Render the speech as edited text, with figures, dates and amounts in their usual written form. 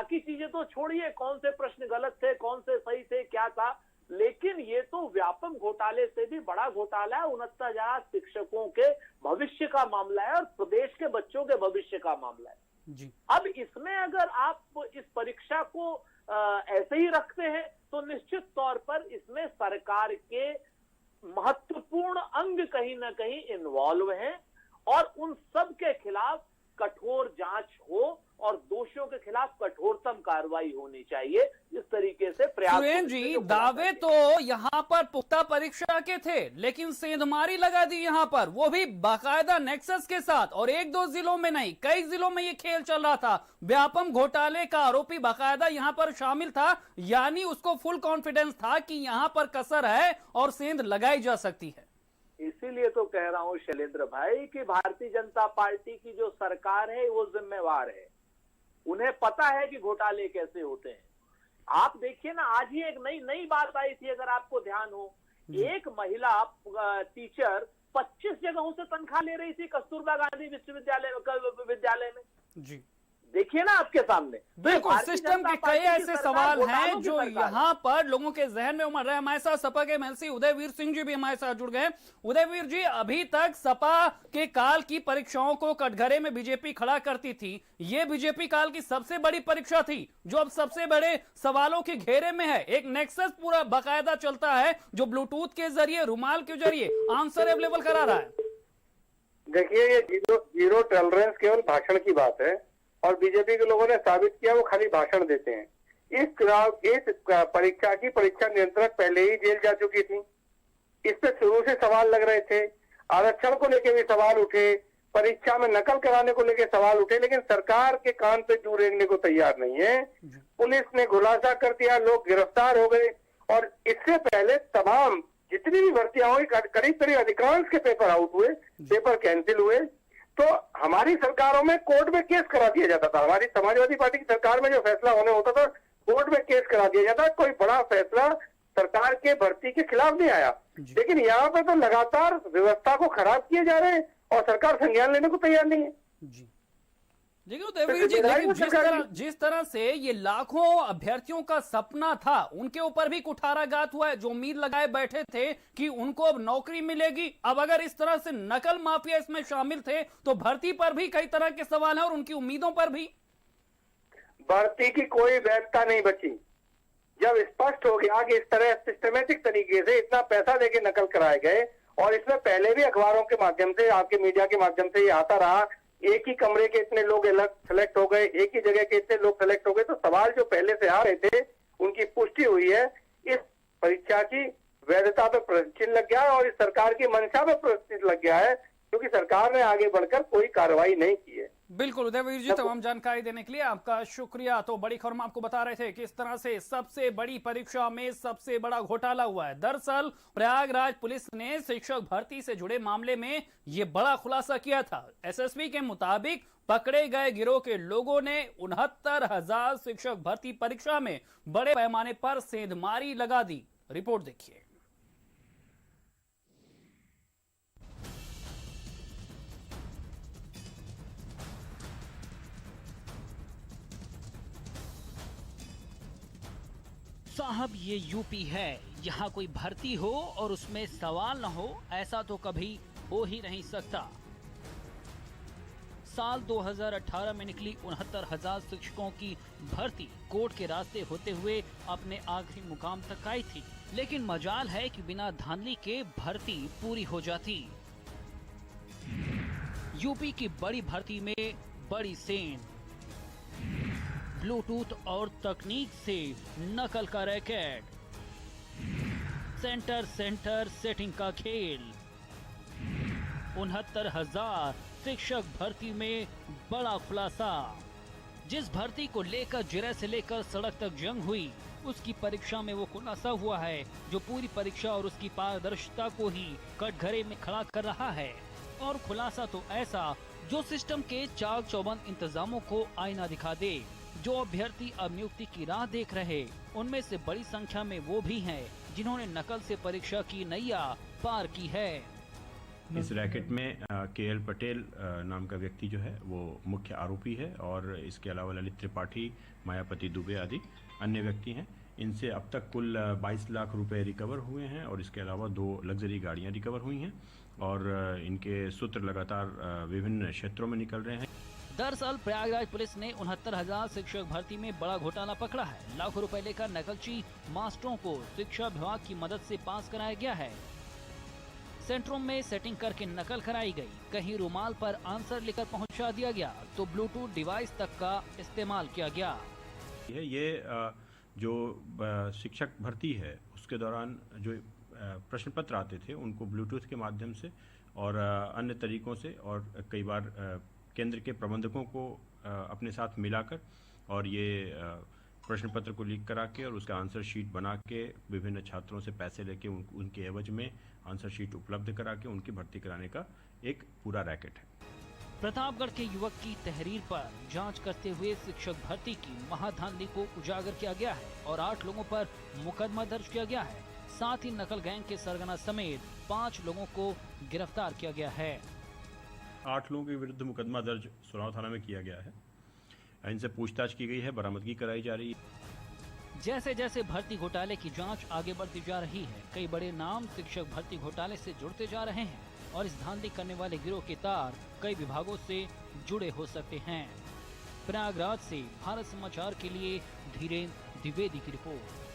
बाकी चीजें तो छोड़िए, कौन से प्रश्न गलत थे, कौन से सही थे, क्या था, लेकिन ये तो व्यापम घोटाले से भी बड़ा घोटाला है। 69,000 शिक्षकों के भविष्य का मामला है और प्रदेश के बच्चों के भविष्य का मामला है जी। अब इसमें अगर आप इस परीक्षा को ऐसे ही रखते हैं तो निश्चित तौर पर इसमें सरकार के महत्वपूर्ण अंग कहीं ना कहीं इन्वॉल्व हैं और उन सब के खिलाफ कठोर जांच हो और दोषियों के खिलाफ कठोरतम कार्रवाई होनी चाहिए। इस तरीके से प्रयास। सुरेंद्र जी, दावे तो यहाँ पर पुख्ता परीक्षा के थे, लेकिन सेंधमारी लगा दी यहाँ पर, वो भी बाकायदा नेक्सस के साथ, और एक दो जिलों में नहीं, कई जिलों में ये खेल चल रहा था। व्यापम घोटाले का आरोपी बाकायदा यहाँ पर शामिल था, यानी उसको फुल कॉन्फिडेंस था कि यहाँ पर कसर है और सेंध लगाई जा सकती है। इसीलिए तो कह रहा हूं शैलेंद्र भाई कि भारतीय जनता पार्टी की जो सरकार है वो जिम्मेवार है, उन्हें पता है कि घोटाले कैसे होते हैं। आप देखिए ना, आज ही एक नई बात आई थी, अगर आपको ध्यान हो, एक महिला टीचर 25 जगहों से तनख्वाह ले रही थी कस्तूरबा गांधी विद्यालय में जी। देखिए ना आपके सामने। बिल्कुल, सिस्टम के कई ऐसे सवाल हैं जो यहाँ पर लोगों के जहन में उमड़ रहे हैं। हमारे साथ सपा के एमएलसी उदयवीर सिंह जी भी हमारे साथ जुड़ गए। उदयवीर जी, अभी तक सपा के काल की परीक्षाओं को कटघरे में बीजेपी खड़ा करती थी, ये बीजेपी काल की सबसे बड़ी परीक्षा थी जो अब सबसे बड़े सवालों के घेरे में है। एक नेक्सस पूरा बाकायदा चलता है जो ब्लूटूथ के जरिए, रुमाल के जरिए आंसर अवेलेबल करा रहा है। देखिए, ये जीरो टॉलरेंस केवल भाषण की बात है और बीजेपी के लोगों ने साबित किया वो खाली भाषण देते हैं। इस परीक्षा की परीक्षा नियंत्रक पहले ही जेल जा चुकी थी। इस पे शुरू से सवाल लग रहे थे, आरक्षण को लेकर भी सवाल उठे, परीक्षा में नकल कराने को लेकर सवाल उठे, लेकिन सरकार के कान पे जू रेंगने को तैयार नहीं है। पुलिस ने खुलासा कर दिया, लोग गिरफ्तार हो गए और इससे पहले तमाम जितनी भी भर्तियां हुई करीब अधिकांश के पेपर आउट हुए, पेपर कैंसिल हुए। तो हमारी सरकारों में कोर्ट में केस करा दिया जाता था। हमारी समाजवादी पार्टी की सरकार में जो फैसला होने होता था कोर्ट में केस करा दिया जाता। कोई बड़ा फैसला सरकार के भर्ती के खिलाफ नहीं आया, लेकिन यहाँ पे तो लगातार व्यवस्था को खराब किए जा रहे हैं और सरकार संज्ञान लेने को तैयार नहीं है जी। देखिए उदयवीर जी, लेकिन जिस तरह से ये लाखों अभ्यर्थियों का सपना था, उनके ऊपर भी कुठाराघात हुआ है। जो उम्मीद लगाए बैठे थे कि उनको अब नौकरी मिलेगी, अब अगर इस तरह से नकल माफिया इसमें शामिल थे तो भर्ती पर भी कई तरह के सवाल हैं और उनकी उम्मीदों पर भी। भर्ती की कोई वैधता नहीं बची। जब स्पष्ट हो गया कि इस तरह सिस्टमेटिक तरीके से इतना पैसा देके नकल कराए गए, और इसमें पहले भी अखबारों के माध्यम से, आपके मीडिया के माध्यम से ये आता रहा, एक ही कमरे के इतने लोग सेलेक्ट हो गए, एक ही जगह के इतने लोग सेलेक्ट हो गए, तो सवाल जो पहले से आ रहे थे उनकी पुष्टि हुई है। इस परीक्षा की वैधता पे प्रश्न चिन्ह लग गया है और इस सरकार की मंशा पे प्रश्न चिन्ह लग गया है, क्योंकि सरकार ने आगे बढ़कर कोई कार्रवाई नहीं की है। बिल्कुल उदयवीर जी, तमाम जानकारी देने के लिए आपका शुक्रिया। तो बड़ी खबर हम आपको बता रहे थे कि इस तरह से सबसे बड़ी परीक्षा में सबसे बड़ा घोटाला हुआ है। दरअसल प्रयागराज पुलिस ने शिक्षक भर्ती से जुड़े मामले में यह बड़ा खुलासा किया था। एसएसपी के मुताबिक पकड़े गए गिरोह के लोगों ने 69,000 शिक्षक भर्ती परीक्षा में बड़े पैमाने पर सेंधमारी लगा दी। रिपोर्ट देखिए। साहब, ये यूपी है, यहाँ कोई भर्ती हो और उसमें सवाल न हो, ऐसा तो कभी हो ही नहीं सकता। साल 2018 में निकली 69,000 शिक्षकों की भर्ती कोर्ट के रास्ते होते हुए अपने आखिरी मुकाम तक आई थी, लेकिन मजाल है कि बिना धांधली के भर्ती पूरी हो जाती। यूपी की बड़ी भर्ती में बड़ी सेंध, ब्लूटूथ और तकनीक से नकल का रैकेट, सेंटर सेटिंग का खेल, 69,000 शिक्षक भर्ती में बड़ा खुलासा। जिस भर्ती को लेकर जिले से लेकर सड़क तक जंग हुई, उसकी परीक्षा में वो खुलासा हुआ है जो पूरी परीक्षा और उसकी पारदर्शिता को ही कटघरे में खड़ा कर रहा है। और खुलासा तो ऐसा जो सिस्टम के चाक चौबंद इंतजामों को आईना दिखा दे। जो अभ्यर्थी अब नियुक्ति की राह देख रहे, उनमें से बड़ी संख्या में वो भी हैं जिन्होंने नकल से परीक्षा की नैया पार की है। इस रैकेट में केएल पटेल नाम का व्यक्ति जो है वो मुख्य आरोपी है और इसके अलावा ललित त्रिपाठी, मायापति दुबे आदि अन्य व्यक्ति हैं। इनसे अब तक कुल 22 लाख रुपए रिकवर हुए हैं और इसके अलावा 2 लग्जरी गाड़ियां रिकवर हुई हैं और इनके सूत्र लगातार विभिन्न क्षेत्रों में निकल रहे हैं। दरअसल प्रयागराज पुलिस ने 69,000 शिक्षक भर्ती में बड़ा घोटाला पकड़ा है। लाखों रुपए लेकर नकलची मास्टरों को शिक्षा विभाग की मदद से पास कराया गया है। सेंटरों में सेटिंग करके नकल कराई गई, कहीं रुमाल पर आंसर लिखकर पहुंचा दिया गया तो ब्लूटूथ डिवाइस तक का इस्तेमाल किया गया। ये जो शिक्षक भर्ती है उसके दौरान जो प्रश्न पत्र आते थे उनको ब्लूटूथ के माध्यम से और अन्य तरीकों से और कई बार केंद्र के प्रबंधकों को अपने साथ मिलाकर और ये प्रश्न पत्र को लीक करा के और उसका आंसर शीट बना के विभिन्न छात्रों से पैसे लेके उनके एवज में आंसर शीट उपलब्ध करा के उनकी भर्ती कराने का एक पूरा रैकेट है। प्रतापगढ़ के युवक की तहरीर पर जांच करते हुए शिक्षक भर्ती की महाधांधली को उजागर किया गया है और 8 लोगों पर मुकदमा दर्ज किया गया है। साथ ही नकल गैंग के सरगना समेत 5 लोगों को गिरफ्तार किया गया है। 8 लोगों के विरुद्ध मुकदमा दर्ज सुनाव थाना में किया गया है। इनसे पूछताछ की गई है, बरामदगी कराई जा रही है। जैसे जैसे भर्ती घोटाले की जांच आगे बढ़ती जा रही है, कई बड़े नाम शिक्षक भर्ती घोटाले से जुड़ते जा रहे हैं और इस धांधली करने वाले गिरोह के तार कई विभागों से जुड़े हो सकते हैं। प्रयागराज से भारत समाचार के लिए धीरेन्द्र द्विवेदी की रिपोर्ट।